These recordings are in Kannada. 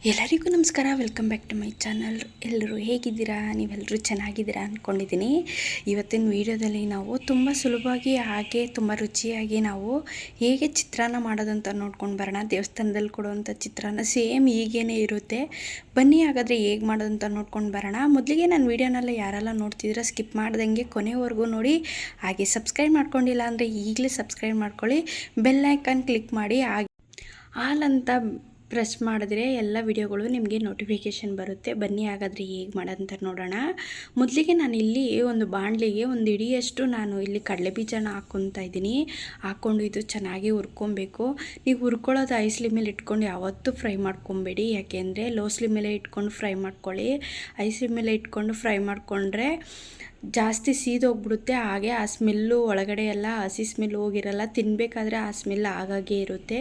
ಎಲ್ಲರಿಗೂ ನಮಸ್ಕಾರ. Welcome back to my channel. ಎಲ್ಲರೂ ಹೇಗಿದ್ದೀರಾ? ನೀವೆಲ್ಲರೂ ಚೆನ್ನಾಗಿದ್ದೀರಾ ಅಂದ್ಕೊಂಡಿದ್ದೀನಿ. ಇವತ್ತಿನ ವಿಡಿಯೋದಲ್ಲಿ ನಾವು ತುಂಬ ಸುಲಭವಾಗಿ ಹಾಗೆ ತುಂಬ ರುಚಿಯಾಗಿ ನಾವು ಹೇಗೆ ಚಿತ್ರಾನ್ನ ಮಾಡೋದಂತ ನೋಡ್ಕೊಂಡು ಬರೋಣ. ದೇವಸ್ಥಾನದಲ್ಲಿ ಕೊಡುವಂಥ ಚಿತ್ರಾನ್ನ ಸೇಮ್ ಹೀಗೇ ಇರುತ್ತೆ. ಬನ್ನಿ ಹಾಗಾದರೆ ಹೇಗೆ ಮಾಡೋದಂತ ನೋಡ್ಕೊಂಡು ಬರೋಣ. ಮೊದಲಿಗೆ ನಾನು ವಿಡಿಯೋನೆಲ್ಲ ಯಾರೆಲ್ಲ ನೋಡ್ತಿದ್ದೀರಾ ಸ್ಕಿಪ್ ಮಾಡ್ದಂಗೆ ಕೊನೆವರೆಗೂ ನೋಡಿ. ಹಾಗೆ ಸಬ್ಸ್ಕ್ರೈಬ್ ಮಾಡ್ಕೊಂಡಿಲ್ಲ ಅಂದರೆ ಈಗಲೇ ಸಬ್ಸ್ಕ್ರೈಬ್ ಮಾಡ್ಕೊಳ್ಳಿ. ಬೆಲ್ ಐಕಾನ್ ಕ್ಲಿಕ್ ಮಾಡಿ. ಹಾಗೆ ಆಲ್ ಅಂತ ಪ್ರೆಸ್ ಮಾಡಿದ್ರೆ ಎಲ್ಲ ವಿಡಿಯೋಗಳು ನಿಮಗೆ ನೋಟಿಫಿಕೇಷನ್ ಬರುತ್ತೆ. ಬನ್ನಿ ಹಾಗಾದರೆ ಹೇಗೆ ಮಾಡೋದಂತ ನೋಡೋಣ. ಮೊದಲಿಗೆ ನಾನಿಲ್ಲಿ ಒಂದು ಬಾಣಲಿಗೆ ಒಂದು ಹಿಡಿಯಷ್ಟು ನಾನು ಇಲ್ಲಿ ಕಡಲೆಬೀಜನ ಹಾಕ್ಕೊತಾ ಇದ್ದೀನಿ. ಹಾಕ್ಕೊಂಡು ಇದು ಚೆನ್ನಾಗಿ ಹುರ್ಕೊಬೇಕು. ನೀವು ಹುರ್ಕೊಳ್ಳೋದು ಹೈ ಸ್ಲಿಮ್ ಮೇಲೆ ಇಟ್ಕೊಂಡು ಯಾವತ್ತೂ ಫ್ರೈ ಮಾಡ್ಕೊಬೇಡಿ. ಯಾಕೆಂದರೆ ಲೋ ಸ್ಲಿಮ್ ಮೇಲೆ ಇಟ್ಕೊಂಡು ಫ್ರೈ ಮಾಡ್ಕೊಳ್ಳಿ. ಹೈ ಸ್ಲಿಮ್ ಮೇಲೆ ಇಟ್ಕೊಂಡು ಫ್ರೈ ಮಾಡಿಕೊಂಡ್ರೆ ಜಾಸ್ತಿ ಸೀದೋಗ್ಬಿಡುತ್ತೆ. ಹಾಗೆ ಆ ಸ್ಮೆಲ್ಲು ಒಳಗಡೆ ಎಲ್ಲ ಹಸಿ ಸ್ಮೆಲ್ ಹೋಗಿರಲ್ಲ. ತಿನ್ನಬೇಕಾದ್ರೆ ಆ ಸ್ಮೆಲ್ ಆಗಾಗೆ ಇರುತ್ತೆ.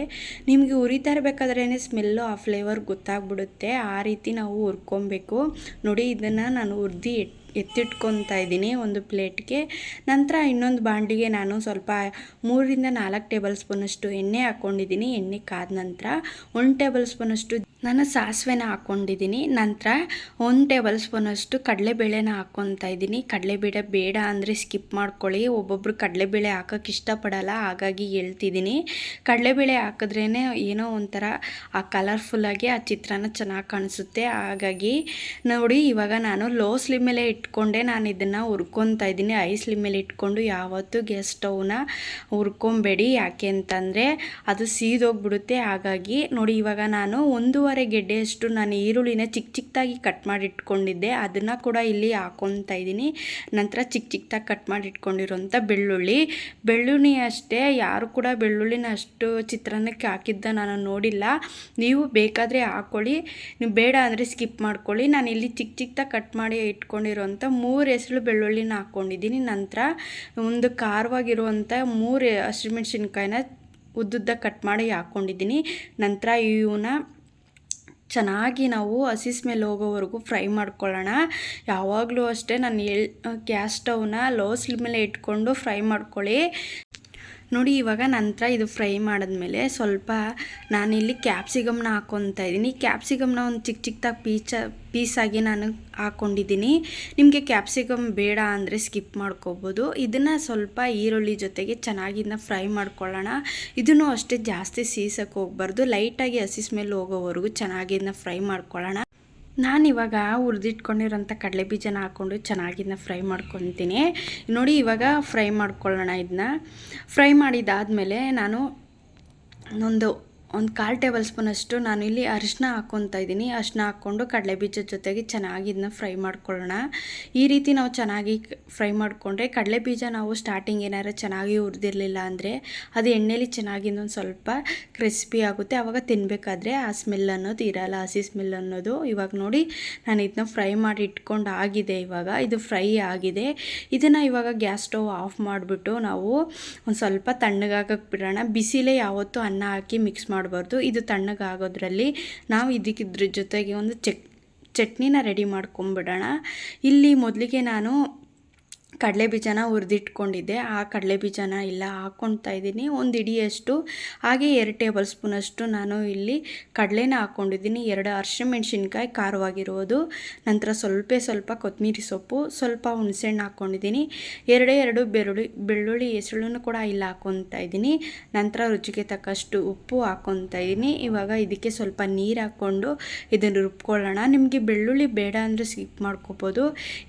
ನಿಮಗೆ ಉರಿತಾ ಇರಬೇಕಾದ್ರೇ ಸ್ಮೆಲ್ಲು ಆ ಫ್ಲೇವರ್ ಗೊತ್ತಾಗ್ಬಿಡುತ್ತೆ. ಆ ರೀತಿ ನಾವು ಹುರ್ಕೊಬೇಕು. ನೋಡಿ, ಇದನ್ನು ನಾನು ಹುರಿದು ಎತ್ತಿಟ್ಕೊತಾ ಇದ್ದೀನಿ ಒಂದು ಪ್ಲೇಟ್ಗೆ. ನಂತರ ಇನ್ನೊಂದು ಬಾಂಡಿಗೆ ನಾನು ಸ್ವಲ್ಪ 3-4 ಟೇಬಲ್ ಸ್ಪೂನಷ್ಟು ಎಣ್ಣೆ ಹಾಕ್ಕೊಂಡಿದ್ದೀನಿ. ಎಣ್ಣೆ ಕಾದ ನಂತರ 1 ಟೇಬಲ್ ಸ್ಪೂನಷ್ಟು ನಾನು ಸಾಸಿವೆನ ಹಾಕ್ಕೊಂಡಿದ್ದೀನಿ. ನಂತರ 1 ಟೇಬಲ್ ಸ್ಪೂನಷ್ಟು ಕಡಲೆಬೇಳೆನ ಹಾಕ್ಕೊತಾ ಇದ್ದೀನಿ. ಕಡಲೆಬೇಳೆ ಬೇಡ ಅಂದರೆ ಸ್ಕಿಪ್ ಮಾಡ್ಕೊಳ್ಳಿ. ಒಬ್ಬೊಬ್ಬರು ಕಡಲೆಬೇಳೆ ಹಾಕೋಕ್ಕೆ ಇಷ್ಟಪಡಲ್ಲ, ಹಾಗಾಗಿ ಹೇಳ್ತಿದ್ದೀನಿ. ಕಡಲೆಬೇಳೆ ಹಾಕಿದ್ರೇ ಏನೋ ಒಂಥರ ಆ ಕಲರ್ಫುಲ್ಲಾಗಿ ಆ ಚಿತ್ರಾನ್ನ ಚೆನ್ನಾಗಿ ಕಾಣಿಸುತ್ತೆ. ಹಾಗಾಗಿ ನೋಡಿ, ಇವಾಗ ನಾನು ಲೋ ಸ್ಲಿಮ್ ಮೇಲೆ ಇಟ್ಕೊಂಡೆ ನಾನು ಇದನ್ನು ಹುರ್ಕೊತಾ ಇದ್ದೀನಿ. ಹೈ ಸ್ಲಿಮ್ ಮೇಲೆ ಇಟ್ಕೊಂಡು ಯಾವತ್ತೂ ಗ್ಯಾಸ್ ಸ್ಟವ್ನ ಹುರ್ಕೊಬೇಡಿ. ಯಾಕೆ ಅಂತಂದರೆ ಅದು ಸೀದೋಗ್ಬಿಡುತ್ತೆ. ಹಾಗಾಗಿ ನೋಡಿ, ಇವಾಗ ನಾನು 1.5 ಗೆಡ್ಡೆಯಷ್ಟು ನಾನು ಈರುಳ್ಳಿನ ಚಿಕ್ಕದಾಗಿ ಕಟ್ ಮಾಡಿ ಇಟ್ಕೊಂಡಿದ್ದೆ. ಅದನ್ನು ಕೂಡ ಇಲ್ಲಿ ಹಾಕ್ಕೊತಾ ಇದ್ದೀನಿ. ನಂತರ ಚಿಕ್ಕದಾಗಿ ಕಟ್ ಮಾಡಿ ಇಟ್ಕೊಂಡಿರೋಂಥ ಬೆಳ್ಳುಳ್ಳಿ ಅಷ್ಟೇ. ಯಾರು ಕೂಡ ಬೆಳ್ಳುಳ್ಳಿನ ಅಷ್ಟು ಚಿತ್ರಾನ್ನಕ್ಕೆ ಹಾಕಿದ್ದ ನಾನು ನೋಡಿಲ್ಲ. ನೀವು ಬೇಕಾದರೆ ಹಾಕ್ಕೊಳ್ಳಿ, ನೀವು ಬೇಡ ಅಂದರೆ ಸ್ಕಿಪ್ ಮಾಡ್ಕೊಳ್ಳಿ. ನಾನು ಇಲ್ಲಿ ಚಿಕ್ಕದಾಗಿ ಕಟ್ ಮಾಡಿ ಇಟ್ಕೊಂಡಿರೋಂಥ 3 ಎಸಳು ಬೆಳ್ಳುಳ್ಳಿನ ಹಾಕ್ಕೊಂಡಿದ್ದೀನಿ. ನಂತರ ಒಂದು ಖಾರವಾಗಿರುವಂಥ 3 ಹಸಿಮೆಣಸಿನ್ಕಾಯಿನ ಉದ್ದುದ್ದ ಕಟ್ ಮಾಡಿ ಹಾಕ್ಕೊಂಡಿದ್ದೀನಿ. ನಂತರ ಇವನ್ನ ಚೆನ್ನಾಗಿ ನಾವು ಹಸಿ ಸ್ಮೆಲ್ ಹೋಗೋವರೆಗೂ ಫ್ರೈ ಮಾಡ್ಕೊಳ್ಳೋಣ. ಯಾವಾಗಲೂ ಅಷ್ಟೇ ನಾನು ಗ್ಯಾಸ್ ಸ್ಟವ್ನ ಲೋ ಸ್ಲಿಮ್ ಮೇಲೆ ಇಟ್ಕೊಂಡು ಫ್ರೈ ಮಾಡ್ಕೊಳ್ಳಿ. ನೋಡಿ, ಇವಾಗ ನಂತರ ಇದು ಫ್ರೈ ಮಾಡಿದ್ಮೇಲೆ ಸ್ವಲ್ಪ ನಾನಿಲ್ಲಿ ಕ್ಯಾಪ್ಸಿಕಮ್ನ ಹಾಕ್ಕೊತಾ ಇದ್ದೀನಿ. ಕ್ಯಾಪ್ಸಿಕಮ್ನ ಒಂದು ಚಿಕ್ಕದಾಗಿ ಪೀಸಾಗಿ ನಾನು ಹಾಕ್ಕೊಂಡಿದ್ದೀನಿ. ನಿಮಗೆ ಕ್ಯಾಪ್ಸಿಕಮ್ ಬೇಡ ಅಂದರೆ ಸ್ಕಿಪ್ ಮಾಡ್ಕೋಬೋದು. ಇದನ್ನು ಸ್ವಲ್ಪ ಈರುಳ್ಳಿ ಜೊತೆಗೆ ಚೆನ್ನಾಗಿ ಫ್ರೈ ಮಾಡ್ಕೊಳ್ಳೋಣ. ಇದನ್ನು ಅಷ್ಟೇ ಜಾಸ್ತಿ ಸೀಸಕ್ಕೆ ಹೋಗ್ಬಾರ್ದು. ಲೈಟಾಗಿ ಹಸಿ ಸ್ಮೆಲ್ ಹೋಗೋವರೆಗೂ ಚೆನ್ನಾಗಿ ಫ್ರೈ ಮಾಡ್ಕೊಳ್ಳೋಣ. ನಾನಿವಾಗ ಹುರಿದಿಟ್ಕೊಂಡಿರೋಂಥ ಕಡಲೆಬೀಜನ ಹಾಕ್ಕೊಂಡು ಚೆನ್ನಾಗಿನ್ನ ಫ್ರೈ ಮಾಡ್ಕೊತೀನಿ. ನೋಡಿ, ಇವಾಗ ಫ್ರೈ ಮಾಡ್ಕೊಳ್ಳೋಣ. ಇದನ್ನ ಫ್ರೈ ಮಾಡಿದ್ದಾದಮೇಲೆ ನಾನು ಒಂದು 1/4 ಟೇಬಲ್ ಸ್ಪೂನಷ್ಟು ನಾನು ಇಲ್ಲಿ ಅರಿಶಿನ ಹಾಕ್ಕೊತಾ ಇದ್ದೀನಿ. ಅರಿಶಿನ ಹಾಕ್ಕೊಂಡು ಕಡಲೆಬೀಜದ ಜೊತೆಗೆ ಚೆನ್ನಾಗಿ ಇದನ್ನ ಫ್ರೈ ಮಾಡ್ಕೊಳ್ಳೋಣ. ಈ ರೀತಿ ನಾವು ಚೆನ್ನಾಗಿ ಫ್ರೈ ಮಾಡಿಕೊಂಡ್ರೆ ಕಡಲೆಬೀಜ ನಾವು ಸ್ಟಾರ್ಟಿಂಗ್ ಏನಾರು ಚೆನ್ನಾಗಿ ಹುರಿದಿರಲಿಲ್ಲ ಅಂದರೆ ಅದು ಎಣ್ಣೆಲಿ ಚೆನ್ನಾಗಿ ಒಂದು ಸ್ವಲ್ಪ ಕ್ರಿಸ್ಪಿ ಆಗುತ್ತೆ. ಆವಾಗ ತಿನ್ನಬೇಕಾದ್ರೆ ಆ ಸ್ಮೆಲ್ ಅನ್ನೋದು ಇರಲ್ಲ, ಹಸಿ ಸ್ಮೆಲ್ ಅನ್ನೋದು. ಇವಾಗ ನೋಡಿ, ನಾನು ಇದನ್ನ ಫ್ರೈ ಮಾಡಿ ಇಟ್ಕೊಂಡು ಆಗಿದೆ. ಇವಾಗ ಇದು ಫ್ರೈ ಆಗಿದೆ. ಇದನ್ನು ಇವಾಗ ಗ್ಯಾಸ್ ಸ್ಟವ್ ಆಫ್ ಮಾಡಿಬಿಟ್ಟು ನಾವು ಒಂದು ಸ್ವಲ್ಪ ತಣ್ಣಗಾಗಕ್ಕೆ ಬಿಡೋಣ. ಬಿಸಿಲೇ ಯಾವತ್ತೂ ಅನ್ನ ಹಾಕಿ ಮಿಕ್ಸ್ ಮಾಡಬಾರ್ದು. ಇದು ತಣ್ಣಗಾಗೋದ್ರಲ್ಲಿ ನಾವು ಇದ್ರ ಜೊತೆಗೆ ಒಂದು ಚಟ್ನಿನ ರೆಡಿ ಮಾಡ್ಕೊಂಬಿಡೋಣ. ಇಲ್ಲಿ ಮೊದಲಿಗೆ ನಾನು ಕಡಲೆಬೀಜನ ಹುರಿದಿಟ್ಕೊಂಡಿದ್ದೆ. ಆ ಕಡಲೆಬೀಜನ ಇಲ್ಲ ಹಾಕ್ಕೊತಾ ಇದ್ದೀನಿ. ಒಂದು ಹಿಡಿಯಷ್ಟು, ಹಾಗೆ 2 ಟೇಬಲ್ ಸ್ಪೂನಷ್ಟು ನಾನು ಇಲ್ಲಿ ಕಡಲೆನ ಹಾಕ್ಕೊಂಡಿದ್ದೀನಿ. 2 ಹಸಿಮೆಣಸಿನ್ಕಾಯಿ ಖಾರವಾಗಿರೋದು. ನಂತರ ಸ್ವಲ್ಪ ಕೊತ್ತಂಬರಿ ಸೊಪ್ಪು, ಸ್ವಲ್ಪ ಹುಣಸೆಹಣ್ಣು ಹಾಕ್ಕೊಂಡಿದ್ದೀನಿ. 2 ಬೆಳ್ಳುಳ್ಳಿ ಹೆಸಳನ್ನು ಕೂಡ ಇಲ್ಲ ಹಾಕ್ಕೊತಾ ಇದ್ದೀನಿ. ನಂತರ ರುಚಿಗೆ ತಕ್ಕಷ್ಟು ಉಪ್ಪು ಹಾಕ್ಕೊತಾ ಇದ್ದೀನಿ. ಇವಾಗ ಇದಕ್ಕೆ ಸ್ವಲ್ಪ ನೀರು ಹಾಕ್ಕೊಂಡು ಇದನ್ನು ರುಬ್ಕೊಳ್ಳೋಣ. ನಿಮಗೆ ಬೆಳ್ಳುಳ್ಳಿ ಬೇಡ ಅಂದರೆ ಸ್ಕಿಪ್ ಮಾಡ್ಕೋಬೋದು.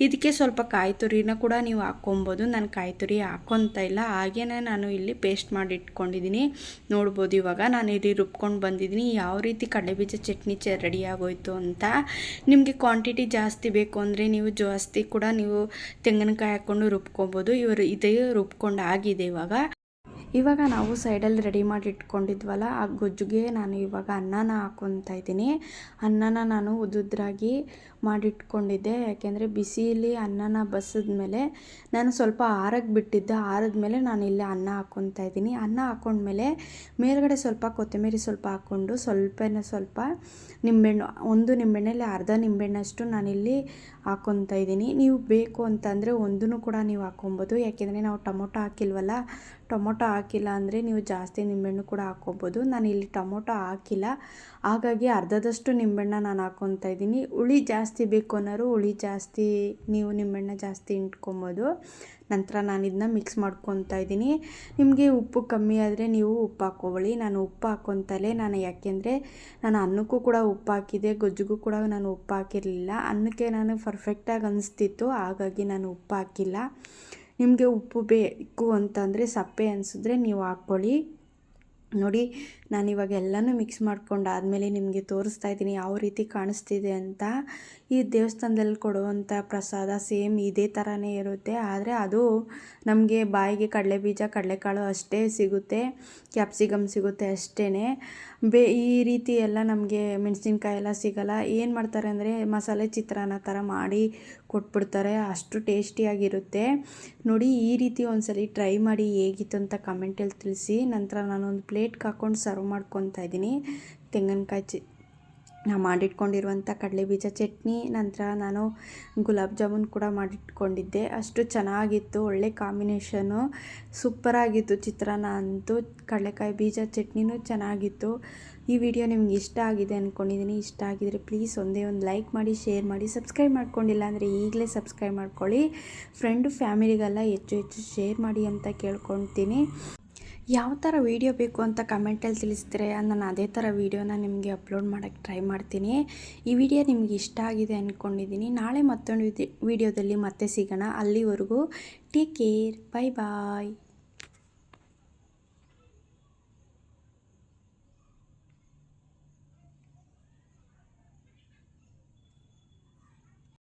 ಇದಕ್ಕೆ ಸ್ವಲ್ಪ ಕಾಯಿ ತುರಿನ ಕೂಡ ನೀವು ಹಾಕ್ಕೊಬೋದು. ನಾನು ಕಾಯಿ ತುರಿ ಹಾಕ್ಕೊತಾ ಇಲ್ಲ, ಹಾಗೇನೆ ನಾನು ಇಲ್ಲಿ ಪೇಸ್ಟ್ ಮಾಡಿ ಇಟ್ಕೊಂಡಿದ್ದೀನಿ. ನೋಡ್ಬೋದು, ಇವಾಗ ನಾನು ಇಲ್ಲಿ ರುಬ್ಕೊಂಡು ಬಂದಿದ್ದೀನಿ. ಯಾವ ರೀತಿ ಕಡಲೆಬೀಜ ಚಟ್ನಿ ರೆಡಿ ಆಗೋಯ್ತು ಅಂತ. ನಿಮಗೆ ಕ್ವಾಂಟಿಟಿ ಜಾಸ್ತಿ ಬೇಕು ಅಂದರೆ ನೀವು ಜಾಸ್ತಿ ಕೂಡ ನೀವು ತೆಂಗಿನಕಾಯಿ ಹಾಕ್ಕೊಂಡು ರುಬ್ಕೊಬೋದು. ಇದೇ ರುಬ್ಕೊಂಡು ಆಗಿದೆ. ಇವಾಗ ನಾವು ಸೈಡಲ್ಲಿ ರೆಡಿ ಮಾಡಿ ಇಟ್ಕೊಂಡಿದ್ವಲ್ಲ ಆ ಗೊಜ್ಜುಗೆ ನಾನು ಇವಾಗ ಅನ್ನನ ಹಾಕ್ಕೊತಾ ಇದ್ದೀನಿ. ಅನ್ನನ ನಾನು ಉದ್ದುದ್ರಾಗಿ ಮಾಡಿಟ್ಕೊಂಡಿದ್ದೆ. ಯಾಕೆಂದರೆ ಬಿಸಿಲಿ ಅನ್ನನ ಬಸಿದ್ಮೇಲೆ ನಾನು ಸ್ವಲ್ಪ ಆರಕ್ಕೆ ಬಿಟ್ಟಿದ್ದೆ. ಆರಿದ್ಮೇಲೆ ನಾನು ಇಲ್ಲಿ ಅನ್ನ ಹಾಕ್ಕೊತಾ ಇದ್ದೀನಿ. ಅನ್ನ ಹಾಕ್ಕೊಂಡ್ಮೇಲೆ ಮೇಲ್ಗಡೆ ಸ್ವಲ್ಪ ಕೊತ್ತಂಬರಿ ಸ್ವಲ್ಪ ಹಾಕ್ಕೊಂಡು ಸ್ವಲ್ಪ ನಿಂಬೆಹಣ್ಣು, ಒಂದು ನಿಂಬೆಹಣ್ಣಲ್ಲಿ ಅರ್ಧ ನಿಂಬೆಹಣ್ಣಷ್ಟು ನಾನಿಲ್ಲಿ ಹಾಕ್ಕೊತಾ ಇದ್ದೀನಿ. ನೀವು ಬೇಕು ಅಂತಂದರೆ ಒಂದೂ ಕೂಡ ನೀವು ಹಾಕ್ಕೊಬೋದು. ಯಾಕೆಂದರೆ ನಾವು ಟೊಮೊಟೊ ಹಾಕಿಲ್ವಲ್ಲ, ಟೊಮೊಟೊ ಹಾಕಿಲ್ಲ ಅಂದರೆ ನೀವು ಜಾಸ್ತಿ ನಿಂಬೆಹಣ್ಣು ಕೂಡ ಹಾಕ್ಕೊಬೋದು. ನಾನು ಇಲ್ಲಿ ಟೊಮೊಟೊ ಹಾಕಿಲ್ಲ, ಹಾಗಾಗಿ ಅರ್ಧದಷ್ಟು ನಿಂಬೆಹಣ್ಣ ನಾನು ಹಾಕ್ಕೊತಾ ಇದ್ದೀನಿ. ಹುಳಿ ಜಾಸ್ತಿ ಬೇಕು ಅನ್ನೋರು ಹುಳಿ ಜಾಸ್ತಿ ನೀವು ನಿಂಬೆಹಣ್ಣ ಜಾಸ್ತಿ ಹಿಂಡ್ಕೊಬೋದು. ನಂತರ ನಾನು ಇದನ್ನ ಮಿಕ್ಸ್ ಮಾಡ್ಕೊತಾ ಇದ್ದೀನಿ. ನಿಮಗೆ ಉಪ್ಪು ಕಮ್ಮಿ ಆದರೆ ನೀವು ಉಪ್ಪು ಹಾಕ್ಕೊಳ್ಳಿ. ನಾನು ಉಪ್ಪು ಹಾಕ್ಕೊತಲೇ ನಾನು, ಯಾಕೆಂದರೆ ನಾನು ಅನ್ನಕ್ಕೂ ಕೂಡ ಉಪ್ಪು ಹಾಕಿದೆ, ಗೊಜ್ಜಿಗೂ ಕೂಡ ನಾನು ಉಪ್ಪು ಹಾಕಿರಲಿಲ್ಲ. ಅನ್ನಕ್ಕೆ ನಾನು ಪರ್ಫೆಕ್ಟಾಗಿ ಅನಿಸ್ತಿತ್ತು, ಹಾಗಾಗಿ ನಾನು ಉಪ್ಪು ಹಾಕಿಲ್ಲ. ನಿಮಗೆ ಉಪ್ಪು ಬೇಕು ಅಂತಂದರೆ ಸಪ್ಪೆ ಅನಿಸಿದ್ರೆ ನೀವು ಹಾಕ್ಕೊಳ್ಳಿ. ನೋಡಿ, ನಾನಿವಾಗ ಎಲ್ಲನೂ ಮಿಕ್ಸ್ ಮಾಡ್ಕೊಂಡಾದಮೇಲೆ ನಿಮಗೆ ತೋರಿಸ್ತಾ ಇದ್ದೀನಿ ಯಾವ ರೀತಿ ಕಾಣಿಸ್ತಿದೆ ಅಂತ. ಈ ದೇವಸ್ಥಾನದಲ್ಲಿ ಕೊಡುವಂಥ ಪ್ರಸಾದ ಸೇಮ್ ಇದೇ ಥರನೇ ಇರುತ್ತೆ, ಆದರೆ ಅದು ನಮಗೆ ಬಾಯಿಗೆ ಕಡಲೆಬೀಜ ಕಡಲೆಕಾಳು ಅಷ್ಟೇ ಸಿಗುತ್ತೆ, ಕ್ಯಾಪ್ಸಿಕಮ್ ಸಿಗುತ್ತೆ ಅಷ್ಟೇ. ಈ ರೀತಿ ಎಲ್ಲ ನಮಗೆ ಮೆಣಸಿನ್ಕಾಯಿ ಎಲ್ಲ ಸಿಗಲ್ಲ. ಏನು ಮಾಡ್ತಾರೆ ಅಂದರೆ ಮಸಾಲೆ ಚಿತ್ರಾನ್ನ ಥರ ಮಾಡಿ ಕೊಟ್ಬಿಡ್ತಾರೆ, ಅಷ್ಟು ಟೇಸ್ಟಿಯಾಗಿರುತ್ತೆ. ನೋಡಿ, ಈ ರೀತಿ ಒಂದ್ಸಲಿ ಟ್ರೈ ಮಾಡಿ ಹೇಗಿತ್ತು ಅಂತ ಕಮೆಂಟಲ್ಲಿ ತಿಳಿಸಿ. ನಂತರ ನಾನೊಂದು ಪ್ಲೇಟ್ಗೆ ಹಾಕ್ಕೊಂಡು ಸರ್ವ್ ಮಾಡ್ಕೊತಾ ಇದ್ದೀನಿ. ತೆಂಗಿನಕಾಯಿ ನಾನು ಮಾಡಿಟ್ಕೊಂಡಿರುವಂಥ ಕಡಲೆಬೀಜ ಚಟ್ನಿ, ನಂತರ ನಾನು ಗುಲಾಬ್ ಜಾಮೂನ್ ಕೂಡ ಮಾಡಿಟ್ಕೊಂಡಿದ್ದೆ. ಅಷ್ಟು ಚೆನ್ನಾಗಿತ್ತು, ಒಳ್ಳೆ ಕಾಂಬಿನೇಷನು, ಸೂಪರಾಗಿತ್ತು. ಚಿತ್ರಾನ್ನ ಅಂತೂ ಕಡಲೆಕಾಯಿ ಬೀಜ ಚಟ್ನಿನೂ ಚೆನ್ನಾಗಿತ್ತು. ಈ ವಿಡಿಯೋ ನಿಮ್ಗೆ ಇಷ್ಟ ಆಗಿದೆ ಅಂದ್ಕೊಂಡಿದ್ದೀನಿ. ಇಷ್ಟ ಆಗಿದರೆ ಪ್ಲೀಸ್ ಒಂದೇ ಒಂದು ಲೈಕ್ ಮಾಡಿ, ಶೇರ್ ಮಾಡಿ, ಸಬ್ಸ್ಕ್ರೈಬ್ ಮಾಡ್ಕೊಂಡಿಲ್ಲ ಅಂದರೆ ಈಗಲೇ ಸಬ್ಸ್ಕ್ರೈಬ್ ಮಾಡ್ಕೊಳ್ಳಿ. ಫ್ರೆಂಡು ಫ್ಯಾಮಿಲಿಗೆಲ್ಲ ಹೆಚ್ಚು ಶೇರ್ ಮಾಡಿ ಅಂತ ಕೇಳ್ಕೊಳ್ತೀನಿ. ಯಾವ ಥರ ವೀಡಿಯೋ ಬೇಕು ಅಂತ ಕಮೆಂಟಲ್ಲಿ ತಿಳಿಸಿದ್ರೆ ನಾನು ಅದೇ ಥರ ವೀಡಿಯೋನ ನಿಮಗೆ ಅಪ್ಲೋಡ್ ಮಾಡೋಕ್ಕೆ ಟ್ರೈ ಮಾಡ್ತೀನಿ. ಈ ವಿಡಿಯೋ ನಿಮಗೆ ಇಷ್ಟ ಆಗಿದೆ ಅಂದ್ಕೊಂಡಿದ್ದೀನಿ. ನಾಳೆ ಮತ್ತೊಂದು ವಿಡಿಯೋದಲ್ಲಿ ಮತ್ತೆ ಸಿಗೋಣ. ಅಲ್ಲಿವರೆಗೂ ಟೇಕ್ ಕೇರ್, ಬೈ ಬಾಯ್.